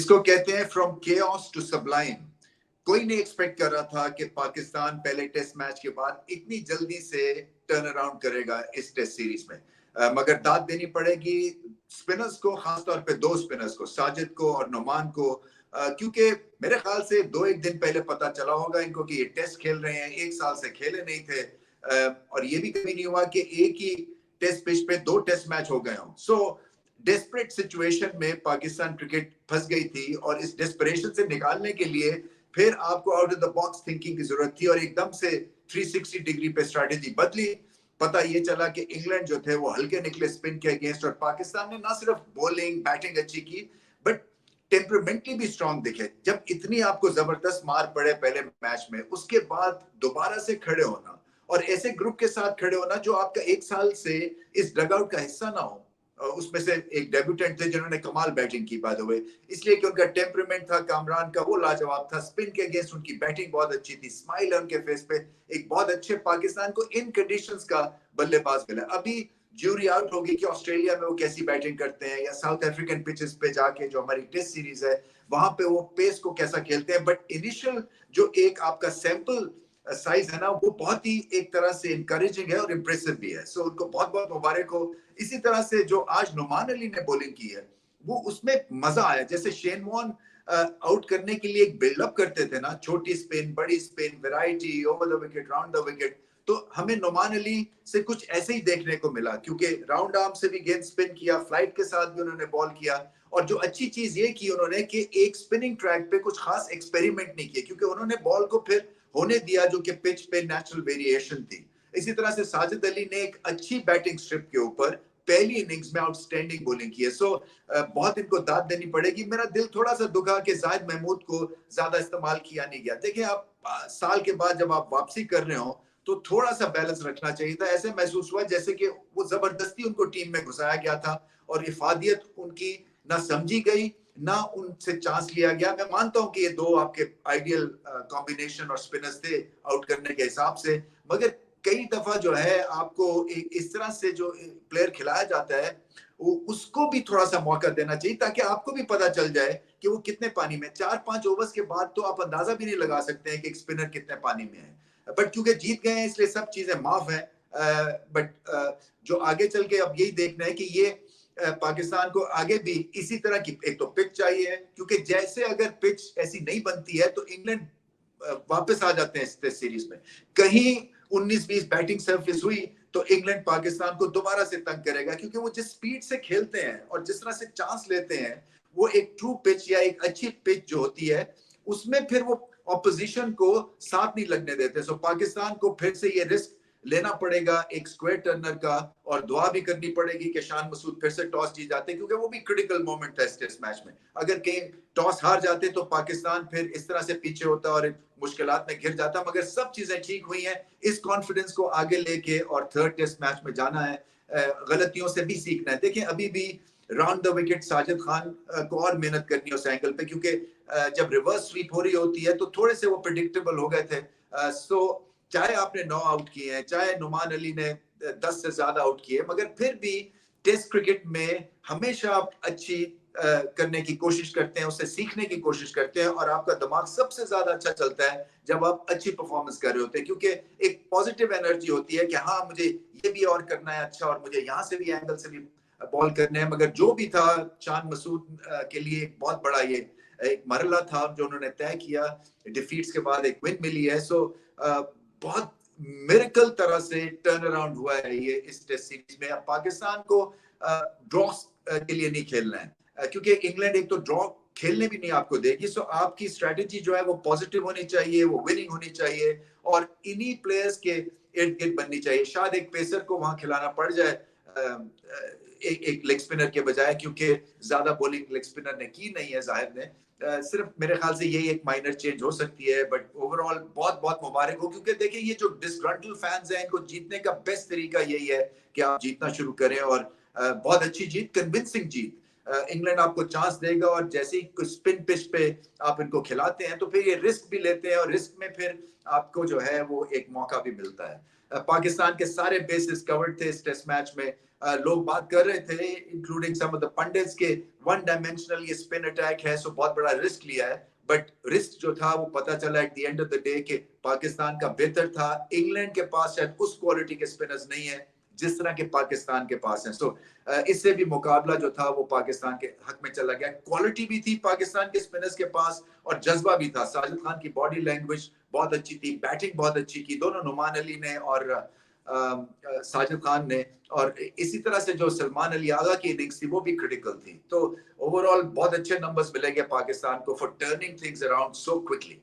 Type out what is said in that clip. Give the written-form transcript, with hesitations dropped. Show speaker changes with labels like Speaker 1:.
Speaker 1: जिसको कहते हैं फ्रॉम केओस टू सबलाइम। कोई नहीं एक्सपेक्ट कर रहा था कि पाकिस्तान पहले टेस्ट मैच के बाद इतनी जल्दी से टर्न अराउंड करेगा इस टेस्ट सीरीज में। मगर दाद देनी पड़ेगी स्पिनर्स को, खासतौर पे दो स्पिनर्स को, साजिद को और नुमान को, क्योंकि मेरे ख्याल से 2-1 दिन पहले पता चला होगा इनको कि ये टेस्ट खेल रहे हैं, 1 साल से खेले नहीं थे, और ये भी कभी नहीं हुआ कि एक ही टेस्ट पिच पे 2 टेस्ट मैच हो गए हों। सो डेस्परेट सिचुएशन में पाकिस्तान क्रिकेट फंस गई थी और इस डेस्परेशन से निकालने के लिए फिर आपको out of the box thinking की जरूरत थी और एकदम से 360 डिग्री पे स्ट्रैटेजी बदली। पता ये चला कि इंग्लैंड जो थे वो हल्के निकले स्पिन के अगेंस्ट, और पाकिस्तान ने ना सिर्फ बॉलिंग बैटिंग अच्छी की बट टेम्परामेंटली भी स्ट्रांग दिखे। जब इतनी आपको जबरदस्त मार पड़े पहले मैच में, उसके बाद दोबारा से खड़े होना और ऐसे ग्रुप के साथ खड़े होना जो आपका 1 साल से इस डगआउट का हिस्सा ना हो। उसमें से एक डेब्यूटेंट थे जिन्होंने कमाल बैटिंग की बाय द वे, इसलिए कि उनका टेम्परामेंट था, कामरान का वो लाजवाब था, स्पिन के अगेंस्ट उनकी बैटिंग बहुत अच्छी थी, स्माइल है उनके फेस पे। एक बहुत अच्छे पाकिस्तान को इन कंडीशंस का बल्लेबाज मिला। अभी ज्यूरी आउट होगी कि ऑस्ट्रेलिया में वो कैसी बैटिंग करते हैं या साउथ अफ्रीकन पिचेस पे जाके जो हमारी टेस्ट सीरीज है वहां पे वो पेस को कैसा खेलते हैं। बट इनिशियल जो एक आपका सैंपल साइज है ना, वो बहुत ही एक तरह से इनकरेजिंग है और इम्प्रेसिव भी है। सो उनको बहुत बहुत मुबारक हो। इसी तरह से जो आज नुमान अली ने बॉलिंग की है वो उसमें मजा आया। जैसे शेन वॉर्न आउट करने के लिए एक बिल्डअप करते थे ना, छोटी स्पिन, बड़ी spin, variety, over the wicket, round the wicket, तो हमें नुमान अली से कुछ ऐसे ही देखने को मिला, क्योंकि राउंड आर्म से भी गेंद स्पिन किया, फ्लाइट के साथ भी उन्होंने बॉल किया। और जो अच्छी चीज ये की उन्होंने कि एक स्पिनिंग ट्रैक पे कुछ खास एक्सपेरिमेंट नहीं किए, क्योंकि उन्होंने बॉल को फिर होने दिया जो कि पिच पे नेचुरल वेरिएशन थी। इसी तरह से साजिद अली ने एक अच्छी बैटिंग स्ट्रिप के ऊपर पहली इनिंग्स में आउटस्टैंडिंग बॉलिंग की है। सो बहुत इनको दाद देनी पड़ेगी। मेरा दिल थोड़ा सा दुखा कि जाहिद महमूद को ज्यादा इस्तेमाल किया नहीं गया। देखिए, आप साल के बाद जब आप वापसी कर रहे हो तो थोड़ा सा बैलेंस रखना चाहिए था। ऐसे महसूस हुआ जैसे कि वो जबरदस्ती उनको टीम में घुसाया गया था और इफादियत उनकी ना समझी गई, ना उनसे चांस लिया गया। मैं मानता हूं कि ये दो आपके आइडियल कॉम्बिनेशन और स्पिनर्स थे आउट करने के हिसाब से, मगर कई दफा जो है आपको इस तरह से जो प्लेयर खिलाया जाता है वो उसको भी थोड़ा सा मौका देना चाहिए, ताकि आपको भी पता चल जाए कि वो कितने पानी में। 4-5 ओवर्स के बाद तो आप अंदाजा भी नहीं लगा सकते हैं कि एक स्पिनर कितने पानी में है। बट क्योंकि जीत गए हैं इसलिए सब चीजें माफ है। बट जो आगे चल के अब यही देखना है कि ये पाकिस्तान को आगे भी इसी तरह की एक तो पिच चाहिए, क्योंकि जैसे अगर पिच ऐसी नहीं बनती है तो इंग्लैंड वापस आ जाते हैं इस टेस्ट सीरीज में। कहीं 19-20 बैटिंग सरफेस हुई तो इंग्लैंड पाकिस्तान को दोबारा से तंग करेगा, क्योंकि वो जिस स्पीड से खेलते हैं और जिस तरह से चांस लेते हैं, वो एक ट्रू पिच या एक अच्छी पिच जो होती है उसमें फिर वो ऑपोजिशन को साथ नहीं लगने देते। सो पाकिस्तान को फिर से ये रिस्क लेना पड़ेगा एक स्क्वायर टर्नर का, और दुआ भी करनी पड़ेगी कि शान मसूद फिर से टॉस जीत जाते, क्योंकि वो भी क्रिटिकल मोमेंट था इस टेस्ट मैच में। अगर कहीं टॉस हार जाते तो पाकिस्तान फिर इस तरह से पीछे होता और मुश्किलात में घिर जाता। मगर सब चीजें ठीक हुई हैं। इस कॉन्फिडेंस को आगे लेके और थर्ड टेस्ट मैच में जाना है, गलतियों से भी सीखना है। देखिए, अभी भी round the wicket Sajid Khan को और मेहनत करनी है उस एंगल पे, क्योंकि जब रिवर्स स्वीप हो रही होती है तो थोड़े से वो प्रेडिक्टेबल हो गए थे। सो चाहे आपने 9 आउट किए हैं, चाहे नुमान अली ने 10 से ज्यादा आउट किए, मगर फिर भी टेस्ट क्रिकेट में हमेशा आप अच्छी करने की कोशिश करते हैं, उससे सीखने की कोशिश करते हैं, और आपका दिमाग सबसे ज्यादा अच्छा चलता है जब आप अच्छी परफॉर्मेंस कर रहे होते हैं, क्योंकि एक पॉजिटिव एनर्जी होती है कि हाँ, मुझे ये भी और करना है अच्छा, और मुझे यहाँ से भी एंगल से भी बॉल करने हैं। मगर जो भी था, शान मसूद के लिए एक बहुत बड़ा ये एक मरहला था जो उन्होंने तय किया। डिफीट्स के बाद एक विन मिली है। सो बहुत मिरेकल तरह से टर्न अराउंड हुआ है ये इस टेस्ट सीरीज में। अब पाकिस्तान को ड्रॉ के लिए नहीं खेलना है, क्योंकि इंग्लैंड एक तो ड्रॉ खेलने भी नहीं आपको देगी। सो आपकी स्ट्रेटेजी जो है वो पॉजिटिव होनी चाहिए, वो विनिंग होनी चाहिए, और इन्हीं प्लेयर्स के इर्द गिर्द बननी चाहिए। शायद एक पेसर को वहां खिलाना पड़ जाए एक लेग स्पिनर के बजाय, क्योंकि ज्यादा बॉलिंग लेग स्पिनर ने की नहीं है जाहिर ने। सिर्फ मेरे ख्याल से यही एक माइनर चेंज हो सकती है। बट ओवरऑल बहुत बहुत मुबारक हो, क्योंकि देखिए, ये जो डिसग्रंटल फैंस हैं, इनको जीतने का बेस्ट तरीका यही है कि आप जीतना शुरू करें, और बहुत अच्छी जीत, कन्विंसिंग जीत। इंग्लैंड आपको चांस देगा, और जैसे ही स्पिन पिच पे आप इनको खिलाते हैं तो फिर ये रिस्क भी लेते हैं, और रिस्क में फिर आपको जो है वो एक मौका भी मिलता है। पाकिस्तान के सारे बेसिस कवर्ड थे इस टेस्ट मैच में। लोग बात कर रहे थे including some of the pundits के वन डायमेंशनल ये स्पिन अटैक है, सो बहुत बड़ा रिस्क लिया है, बट रिस्क जो था वो पता चला at the end of the day कि पाकिस्तान का बेहतर था। इंग्लैंड के पास शायद उस क्वालिटी के स्पिनर्स नहीं है जिस तरह के पाकिस्तान के पास है, सो इससे भी मुकाबला जो था वो पाकिस्तान के हक में चला गया। क्वालिटी भी थी पाकिस्तान के स्पिनर्स के पास और जज्बा भी था। साजिद खान की बॉडी लैंग्वेज बहुत अच्छी थी, बैटिंग बहुत अच्छी की दोनों नुमान अली ने और साजिद खान ने, और इसी तरह से जो सलमान अली आगा की इनिंग्स थी वो भी क्रिटिकल थी। तो ओवरऑल बहुत अच्छे नंबर्स मिलेंगे पाकिस्तान को for turning things around so quickly.